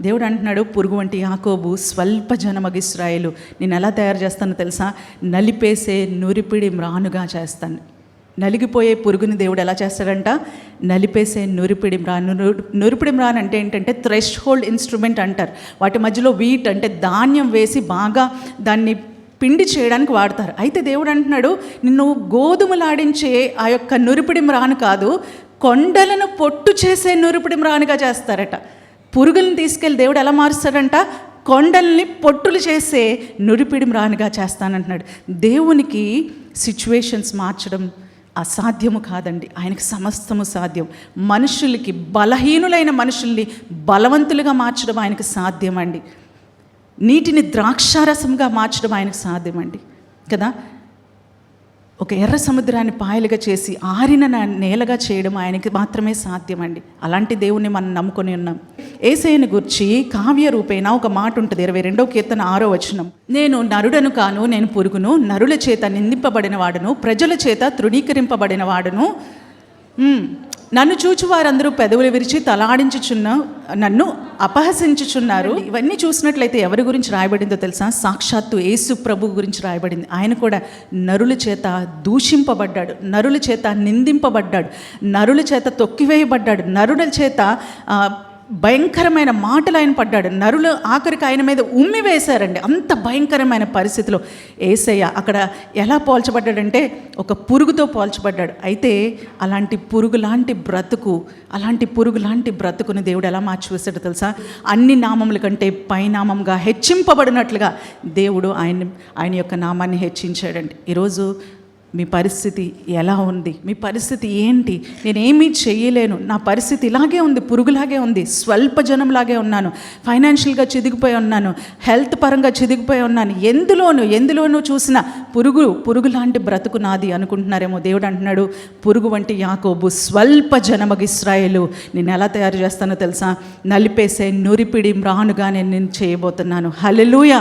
దేవుడు అంటున్నాడు, పురుగు వంటి యాకోబు, స్వల్ప జనమగు ఇశ్రాయేలు, నేను ఎలా తయారు చేస్తానో తెలుసా? నలిపేసే నురిపిడి మ్రానుగా చేస్తాను. నలిగిపోయే పురుగుని దేవుడు ఎలా చేస్తాడంట? నలిపేసే నురిపిడి మ్రాను. నురిపిడి మ్రాన్ అంటే ఏంటంటే థ్రెష్ హోల్డ్ ఇన్స్ట్రుమెంట్ అంటారు. వాటి మధ్యలో వీట్ అంటే ధాన్యం వేసి బాగా దాన్ని పిండి చేయడానికి వాడతారు. అయితే దేవుడు అంటున్నాడు, నిన్ను గోధుమలాడించే ఆ యొక్క నురిపిడి మ్రాను కాదు, కొండలను పొట్టు చేసే నురిపిడి మ్రానుగా చేస్తారట. పురుగులను తీసుకెళ్ళి దేవుడు ఎలా మారుస్తాడంట? కొండల్ని పొట్టులు చేసే నురిపిడి మ్రానుగా చేస్తానంటున్నాడు. దేవునికి సిచ్యువేషన్స్ మార్చడం అసాధ్యము కాదండి, ఆయనకి సమస్తము సాధ్యం. మనుషులకి, బలహీనులైన మనుషుల్ని బలవంతులుగా మార్చడం ఆయనకు సాధ్యమండి. నీటిని ద్రాక్షారసంగా మార్చడం ఆయనకు సాధ్యమండి కదా. ఒక ఎర్ర సముద్రాన్ని పాయలుగా చేసి ఆరిన నేలగా చేయడం ఆయనకి మాత్రమే సాధ్యమండి. అలాంటి దేవుణ్ణి మనం నమ్ముకొని ఉన్నాం. యేసయ్యను గురించి కావ్య రూపేణ ఒక మాట ఉంటుంది, 22వ కీర్తన 6వ వచనం. నేను నరుడను కాను, నేను పురుగును, నరుల చేత నిందింపబడిన వాడును, ప్రజల చేత తృణీకరింపబడిన వాడును. నన్ను చూచి వారందరూ పెదవులు విరిచి తలాడించుచున్న నన్ను అపహసించుచున్నారు. ఇవన్నీ చూసినట్లయితే ఎవరి గురించి రాయబడిందో తెలుసా? సాక్షాత్తు యేసు ప్రభు గురించి రాయబడింది. ఆయన కూడా నరుల చేత దూషింపబడ్డాడు, నరుల చేత నిందింపబడ్డాడు, నరుల చేత తొక్కివేయబడ్డాడు, నరుల చేత భయంకరమైన మాటలు ఆయన పడ్డాడు. నరులు ఆఖరికి ఆయన మీద ఉమ్మి వేశారండి. అంత భయంకరమైన పరిస్థితిలో యేసయ్య అక్కడ ఎలా పోల్చబడ్డాడంటే ఒక పురుగుతో పోల్చబడ్డాడు. అయితే అలాంటి పురుగు లాంటి బ్రతుకుని దేవుడు ఎలా మార్చివేశాడో తెలుసా? అన్ని నామముల కంటే పైనామంగా హెచ్చింపబడినట్లుగా దేవుడు ఆయన యొక్క నామాన్ని హెచ్చించాడండి. ఈరోజు మీ పరిస్థితి ఎలా ఉంది? మీ పరిస్థితి ఏంటి? నేనేమీ చేయలేను, నా పరిస్థితి ఇలాగే ఉంది, పురుగులాగే ఉంది, స్వల్ప జనంలాగే ఉన్నాను, ఫైనాన్షియల్గా చిదిగిపోయి ఉన్నాను, హెల్త్ పరంగా చిదిగిపోయి ఉన్నాను, ఎందులోనూ చూసిన పురుగు లాంటి బ్రతుకు నాది అనుకుంటున్నారేమో. దేవుడు అంటున్నాడు, పురుగు వంటి యాకోబు, స్వల్ప జనమగు ఇశ్రాయేలు, నేను ఎలా తయారు చేస్తానో తెలుసా? నలిపేసే నురిపిడి మ్రానుగా నేను చేయబోతున్నాను. హల్లెలూయా.